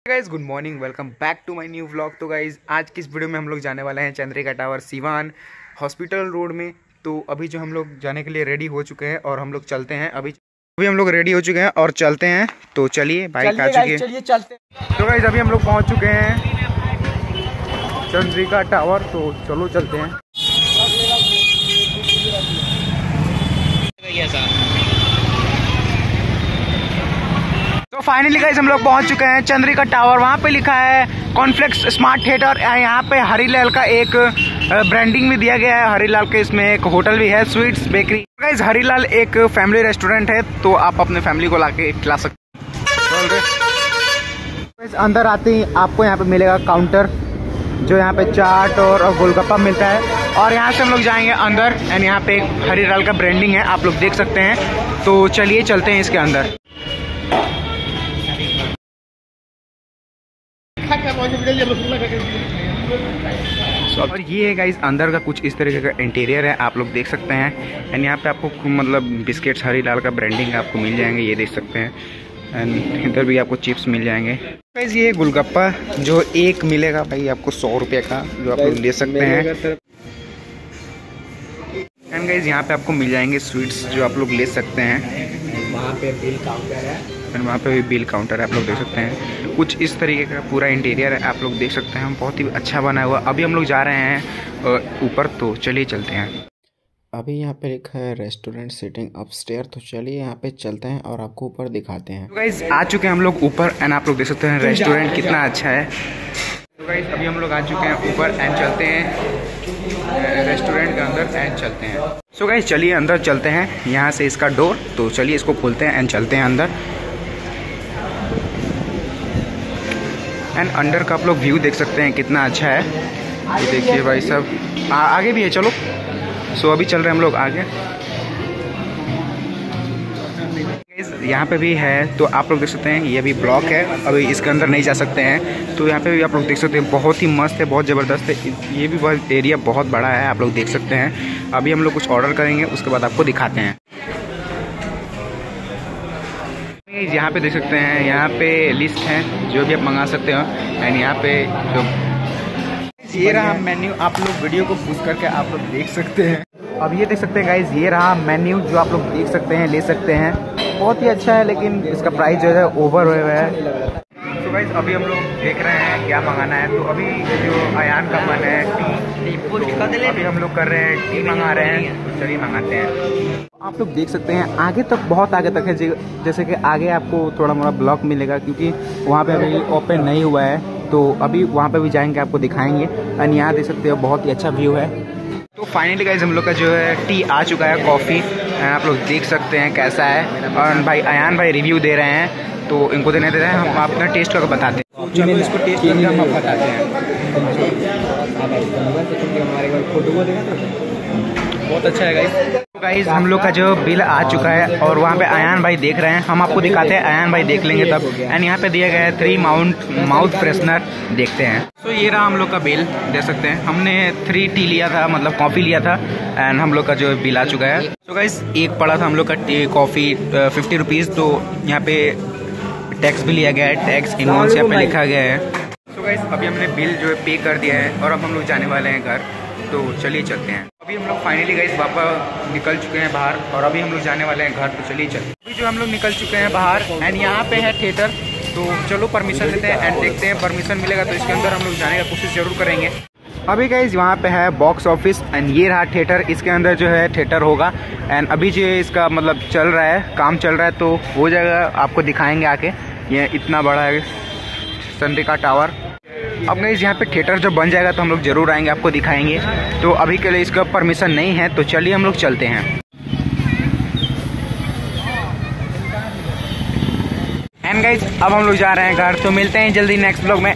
Guys good morning, welcome back to my new vlog. तो guys आज की इस वीडियो में हम लोग जाने वाले हैं Chandrika tower Siwan hospital road में। तो अभी जो हम लोग जाने के लिए रेडी हो चुके हैं और हम लोग चलते हैं। अभी हम लोग रेडी हो चुके हैं और चलते हैं। तो चलिए, बाइक आ चुकी है, चलिए चलते हैं। तो गाइज अभी हम लोग पहुंच चुके हैं चंद्रिका टावर, तो चलो चलते हैं। तो फाइनली गाइस हम लोग पहुंच चुके हैं चंद्रिका टावर। वहाँ पे लिखा है कॉन्फ्लेक्स स्मार्ट थिएटर। यहाँ पे हरीलाल का एक ब्रांडिंग भी दिया गया है। हरीलाल के इसमें एक होटल भी है, स्वीट्स बेकरी। गाइस हरीलाल एक फैमिली रेस्टोरेंट है, तो आप अपने फैमिली को लाके खिला सकते हैं। अंदर आते ही आपको यहाँ पे मिलेगा काउंटर, जो यहाँ पे चाट और गोलगप्पा मिलता है। और यहाँ से हम लोग जाएंगे अंदर एंड यहाँ पे हरीलाल का ब्रांडिंग है, आप लोग देख सकते हैं। तो चलिए चलते हैं इसके अंदर। और ये है गाइस अंदर का कुछ इस तरीके का इंटीरियर है, आप लोग देख सकते हैं। एंड यहाँ पे आपको मतलब बिस्किट्स हरीलाल का ब्रांडिंग आपको मिल जाएंगे, ये देख सकते हैं। एंड इधर भी आपको चिप्स मिल जाएंगे। गाइस ये गोलगप्पा जो एक मिलेगा भाई आपको 100 रुपये का, जो आप लोग ले सकते हैं। एंड गाइस यहाँ पे आपको मिल जाएंगे स्वीट्स, जो आप लोग ले सकते हैं। वहाँ पे बिल काउंटर है, वहाँ पे भी बिल काउंटर है, आप लोग देख सकते हैं। कुछ इस तरीके का पूरा इंटीरियर है, आप लोग देख सकते हैं। बहुत ही अच्छा बना हुआ। अभी हम लोग जा रहे हैं ऊपर, तो चलिए चलते हैं। अभी यहाँ पे लिखा है रेस्टोरेंट सिटिंग अपस्टेयर, तो चलिए यहाँ पे चलते हैं और आपको ऊपर दिखाते हैं। तो गाइस आ चुके हैं हम लोग ऊपर एंड आप लोग देख सकते हैं रेस्टोरेंट कितना अच्छा है। तो गाइस अभी हम लोग आ चुके हैं ऊपर एंड चलते हैं रेस्टोरेंट के अंदर एंड चलते हैं। सो गाइस चलिए अंदर चलते हैं। यहाँ से इसका डोर, तो चलिए इसको खोलते हैं एंड चलते हैं अंदर। एंड अंदर का आप लोग व्यू देख सकते हैं कितना अच्छा है। ये देखिए भाई साहब, आगे भी है, चलो। सो अभी चल रहे हैं हम लोग आगे। यहाँ पे भी है, तो आप लोग देख सकते हैं। ये भी ब्लॉक है, अभी इसके अंदर नहीं जा सकते हैं। तो यहाँ पे भी आप लोग देख सकते हैं, बहुत ही मस्त है, बहुत ज़बरदस्त है। ये भी बहुत एरिया बहुत बड़ा है, आप लोग देख सकते हैं। अभी हम लोग कुछ ऑर्डर करेंगे, उसके बाद आपको दिखाते हैं। यहाँ पे देख सकते हैं, यहाँ पे लिस्ट है जो भी आप मंगा सकते हो। एंड यहाँ पे जो ये रहा मेन्यू, आप लोग वीडियो को पुश करके आप लोग देख सकते हैं। अब ये देख सकते हैं गाइज, ये रहा मेन्यू जो आप लोग देख सकते हैं, ले सकते हैं। बहुत ही अच्छा है, लेकिन इसका प्राइस जो है ओवर हुआ है। तो गाइज अभी हम लोग देख रहे हैं क्या मंगाना है। तो अभी जो अयान का मन है टी, अभी हम लोग कर रहे हैं टी मंगा रहे हैं। तो चलिए मंगाते हैं। आप लोग देख सकते हैं आगे तक, बहुत आगे तक है। जैसे कि आगे आपको थोड़ा मोड़ा ब्लॉक मिलेगा, क्योंकि वहाँ पे अभी ओपन नहीं हुआ है। तो अभी वहाँ पे भी जाएंगे, आपको दिखाएंगे। एंड यहाँ देख सकते हो बहुत ही अच्छा व्यू है। तो फाइनली गाइज हम लोग का जो है टी आ चुका है, कॉफ़ी। आप लोग देख सकते हैं कैसा है। और भाई अयान भाई रिव्यू दे रहे हैं, तो इनको देने दे रहे हैं। हम अपना टेस्ट करके बताते हैं। चलो इसको टेस्ट करके हम आप बताते हैं। बहुत अच्छा है गाइस। तो गाइस हम लोग का जो बिल आ चुका है और वहाँ पे अयान भाई देख रहे हैं, हम आपको दिखाते हैं। अयान भाई देख लेंगे तब। एंड यहाँ पे दिया गया है 3 माउथ फ्रेशनर, देखते हैं। तो ये रहा हम लोग का बिल, देख सकते हैं। हमने 3 टी लिया था, मतलब कॉफ़ी लिया था। एंड हम लोग का जो बिल आ चुका है। तो गाइस एक पड़ा था हम लोग का कॉफ़ी 50 रुपीज़। तो यहाँ पे टैक्स भी लिया गया है, टैक्स इनवॉइस यहाँ पे लिखा गया है। तो गाइस अभी हमने बिल जो है पे कर दिया है और अब हम लोग जाने वाले हैं घर। तो चलिए चलते हैं। अभी हम लोग फाइनली गाइस वापस निकल चुके हैं बाहर और अभी हम लोग जाने वाले हैं घर। तो चलिए चलते हैं। अभी जो हम लोग निकल चुके हैं बाहर एंड यहाँ पे है थिएटर। तो चलो परमिशन लेते हैं एंड देखते हैं, परमिशन मिलेगा तो इसके अंदर हम लोग जाने का कोशिश जरूर करेंगे। अभी गाइस वहाँ पे है बॉक्स ऑफिस एंड ये रहा थिएटर। इसके अंदर जो है थिएटर होगा। एंड अभी जो इसका मतलब चल रहा है, काम चल रहा है, तो हो जाएगा, आपको दिखाएंगे आके। ये इतना बड़ा है चंद्रिका टावर। अब गाइस यहाँ पे थिएटर जब बन जाएगा तो हम लोग जरूर आएंगे, आपको दिखाएंगे। तो अभी के लिए इसका परमिशन नहीं है, तो चलिए हम लोग चलते हैं। एंड गाइस अब हम लोग जा रहे हैं घर, तो मिलते हैं जल्दी नेक्स्ट ब्लॉग में।